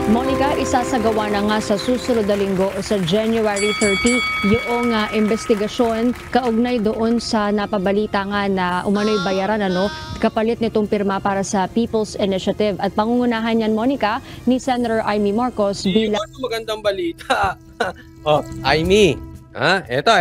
Monica, isasagawa na nga sa susunod na linggo o sa January 30 yung investigasyon kaugnay doon sa napabalita nga na umano'y bayaran kapalit nitong pirma para sa People's Initiative. At pangungunahan yan, Monica, ni Senator Amy Marcos bilang... Magandang balita. Amy. Eto.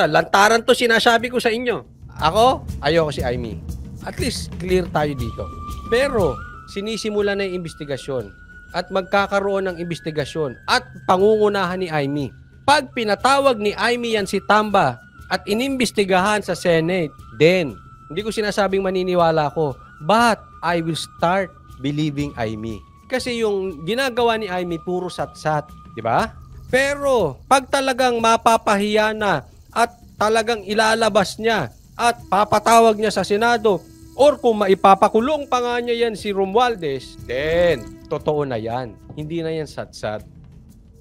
Lantaran to sinasabi ko sa inyo. Ako, ayoko si Amy. At least clear tayo dito. Pero sinisimula na yung investigasyon. At magkakaroon ng investigasyon at pangungunahan ni Amy. Pag pinatawag ni Amy yan si Tamba at inimbestigahan sa Senate, then, hindi ko sinasabing maniniwala ko, but I will start believing Amy. Kasi yung ginagawa ni Amy, puro sat-sat, di ba? Pero, pag talagang mapapahiya na at talagang ilalabas niya at papatawag niya sa Senado, or kung maipapakulong pa nga niya yan si Romualdez, then, totoo na yan. Hindi na yan sat-sat.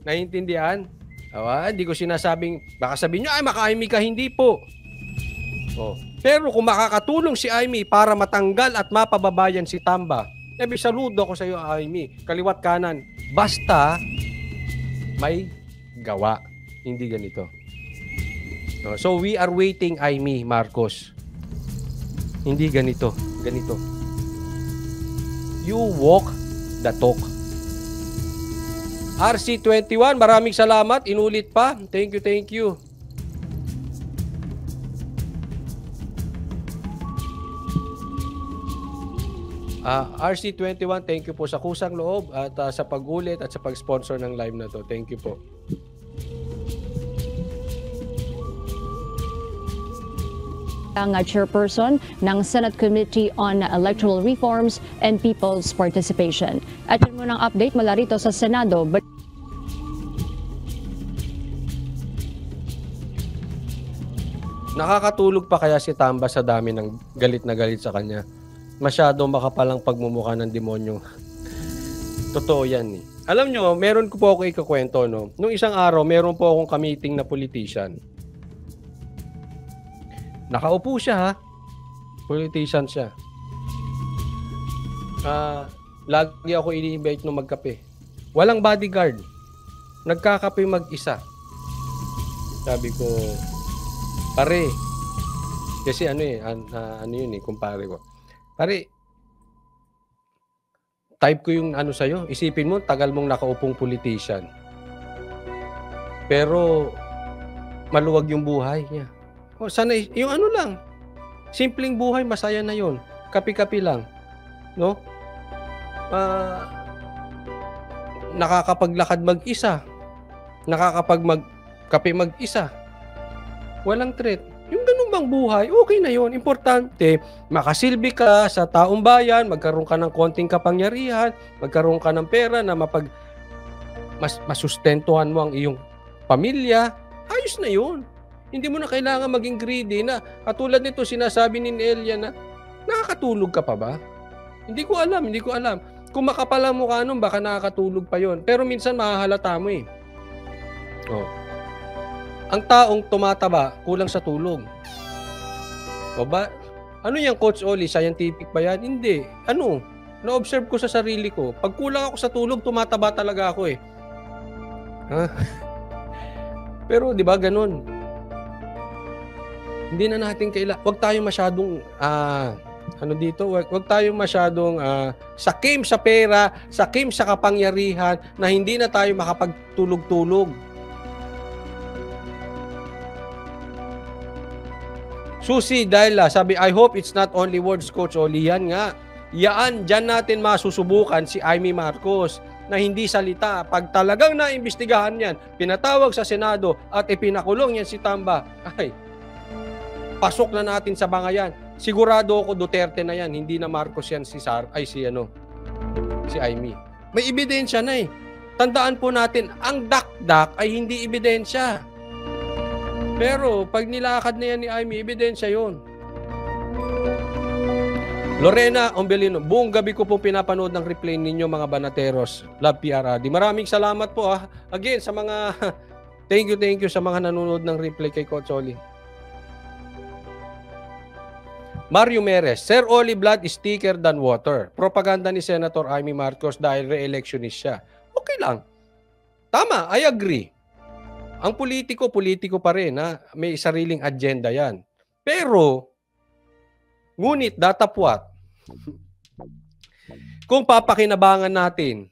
Naiintindihan? Hindi ko sinasabing, baka sabihin nyo, ay maka-Amy ka, hindi po. Pero kung makakatulong si Amy para matanggal at mapababayan si Tamba, saludo ako sa iyo, Amy. Kaliwat kanan. Basta may gawa. Hindi ganito. So we are waiting, Amy Marcos. Hindi ganito. Ganito. You walk the talk. RC21, maraming salamat. Inulit pa. Thank you. RC21, thank you po sa kusang loob at sa pag-ulit at sa pag-sponsor ng live na to. Thank you po. Ang chairperson ng Senate Committee on Electoral Reforms and People's Participation. At yun muna ang update mula rito sa Senado. Nakakatulog pa kaya si Tamba sa dami ng galit na galit sa kanya? Masyadong makapalang pagmumukha ng demonyo. Totoo yan eh. Alam nyo, meron ko po ako ikakwento, no? Nung isang araw, meron po akong kamiting na politician. Nakaupo siya, ha? Politician siya. Lagi ako ini-invite nung magkape. Walang bodyguard. Nagkakape mag-isa. Sabi ko, pare, kasi ano yun eh, kumpare ko. Pare, type ko yung ano sa'yo. Isipin mo, tagal mong nakaupong politician. Pero, maluwag yung buhay niya. Sana yung ano lang, simpleng buhay, masaya na yun. Kapi-kapi lang. No? Nakakapaglakad mag-isa. Nakakapag-kape mag-isa. Walang threat. Yung ganun bang buhay, okay na yun. Importante, makasilbi ka sa taong bayan, magkaroon ka ng konting kapangyarihan, magkaroon ka ng pera na masustentuhan mo ang iyong pamilya. Ayos na yun. Hindi mo na kailangan maging greedy na katulad nito sinasabi ni Nelia na nakakatulog ka pa ba? Hindi ko alam. Kung makapal ang mukha nun, baka nakakatulog pa yon. Pero minsan mahahalata mo eh. Ang taong tumataba, kulang sa tulog. Ano yan, Coach Oli? Scientific ba yan? Hindi. Na-observe ko sa sarili ko. Pag kulang ako sa tulog, tumataba talaga ako eh. Pero di ba ganun? Hindi na natin kailangan. Huwag tayong masyadong huwag tayong masyadong sakim sa pera, sakim sa kapangyarihan na hindi na tayo makapagtulog-tulog. Susi Daila, sabi, I hope it's not only words, Coach Oli. Yan nga. Dyan natin masusubukan si Amy Marcos na hindi salita. Pag talagang naimbestigahan yan, pinatawag sa Senado at ipinakulong yan si Tamba, pasok na natin sa bangayan. Sigurado ako Duterte na yan, hindi na Marcos yan si Amy. May ebidensya na eh. Tandaan po natin, ang dakdak ay hindi ebidensya. Pero pag nilakad na yan ni Amy, ebidensya yun. Lorena Ombelino, buong gabi ko po pinapanood ng replay ninyo mga banateros. Love PRRD. Maraming salamat po again sa mga thank you sa mga nanonood ng replay kay Coach Oli. Mario Meres, Sir Oli, blood is thicker than water. Propaganda ni Senator Amy Marcos dahil re-electionist siya. okay lang. Tama, I agree. Ang politiko pa rin. Ha? May sariling agenda yan. Pero, ngunit, datapwat, kung papakinabangan natin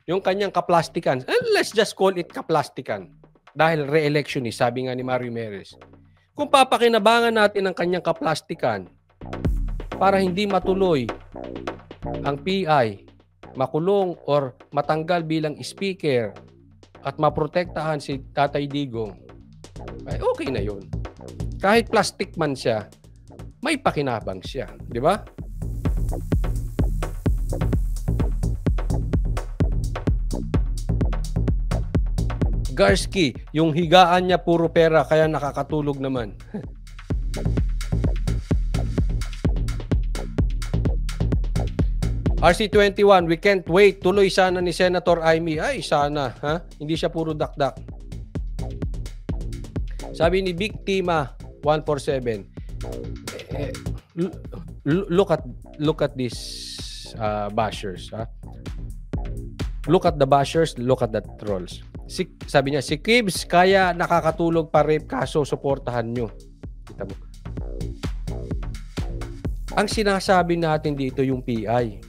yung kanyang kaplastikan, let's just call it kaplastikan. Dahil re-election sabi nga ni Mario Meres. Kung papakinabangan natin ang kanyang kaplastikan para hindi matuloy ang PI, makulong or matanggal bilang speaker at maprotektahan si Tatay Digong, ay okay na yun. Kahit plastic man siya, may pakinabang siya. Di ba? Garski, yung higaan niya puro pera kaya nakakatulog naman. RC21, we can't wait. Tuloy sana ni Senator Amy. Ay, sana. Ha? Hindi siya puro dakdak. Sabi ni Big Tima 147, look at these bashers. Ha? Look at the bashers, look at the trolls. Sabi niya, si Kibs kaya nakakatulog pa rape kaso suportahan nyo. Kita mo. Ang sinasabi natin dito yung PI.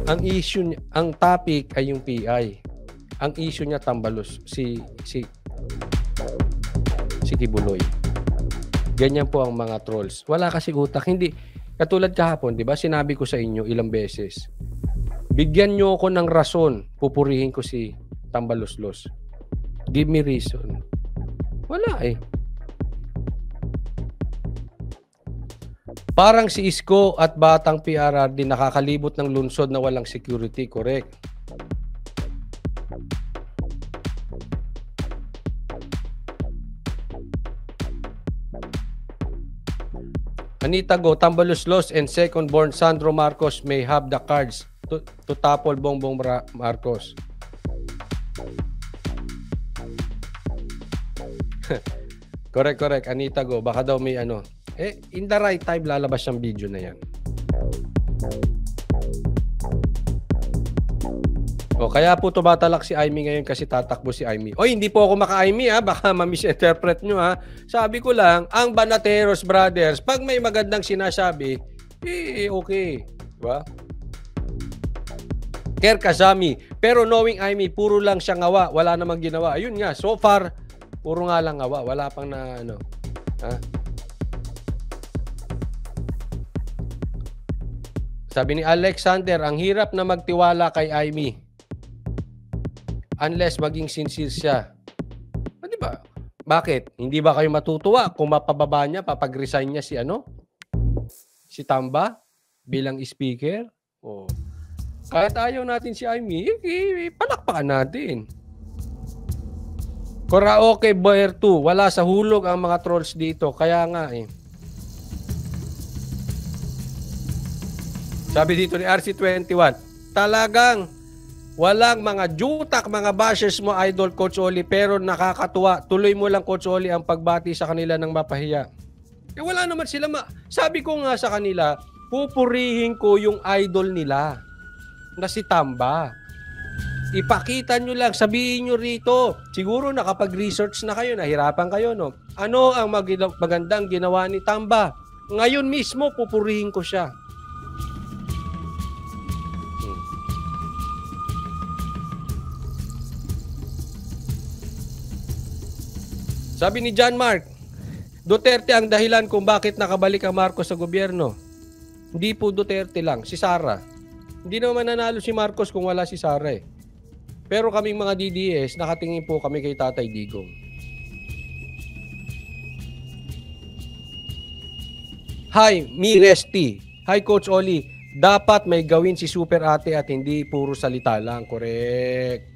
Ang issue, ang topic ay yung PI. Ang issue niya tambalos si Kibuloy. Ganyan po ang mga trolls. Wala kasi utak. Hindi katulad kahapon, 'di ba? Sinabi ko sa inyo ilang beses. Bigyan niyo ako ng rason, pupurihin ko si Tambaloslos. Give me reason. Wala eh. Parang si Isko at Batang PRRD nakakalibot ng lungsod na walang security. Correct. Anita Go, Tambaloslos and second-born Sandro Marcos may have the cards to topple Bongbong Marcos. Correct. Anita Go, baka daw may ano. In the right time, lalabas yung video na yan. Kaya po tumatalak si Amy ngayon kasi tatakbo si Amy. Hindi po ako maka-Amy baka ma-misinterpret nyo Sabi ko lang, ang Banateros Brothers, pag may magandang sinasabi, okay. Diba? Ker Kazami, pero knowing Amy, puro lang siya ngawa, wala namang ginawa. Ayun nga, so far, puro nga lang ngawa, wala pang na ano. Sabi ni Alexander, ang hirap na magtiwala kay Amy. Unless maging sincere siya. Di ba? Bakit? Hindi ba kayo matutuwa kung mapababa niya, papag-resign niya si Tamba bilang speaker? Kahit ayaw natin si Amy, palakpakan natin. Karaoke Boyer 2, wala sa hulog ang mga trolls dito. Kaya nga Sabi dito ni RC21, talagang walang mga jutak, mga bashers mo, Idol Coach Oli, pero nakakatuwa. Tuloy mo lang, Coach Oli, ang pagbati sa kanila ng mapahiya. Wala naman sila. Sabi ko nga sa kanila, pupurihin ko yung idol nila na si Tamba. Ipakita nyo lang, sabihin nyo rito. Siguro nakapag-research na kayo, nahirapan kayo, no? Ano ang magandang ginawa ni Tamba? Ngayon mismo, pupurihin ko siya. Sabi ni John Mark, Duterte ang dahilan kung bakit nakabalik ang Marcos sa gobyerno. Hindi po Duterte lang, si Sara. Hindi naman nanalo si Marcos kung wala si Sara Pero kaming mga DDS, nakatingin po kami kay Tatay Digong. Hi, Miresti. Hi, Coach Oli. Dapat may gawin si Super Ate at hindi puro salita lang. Correct.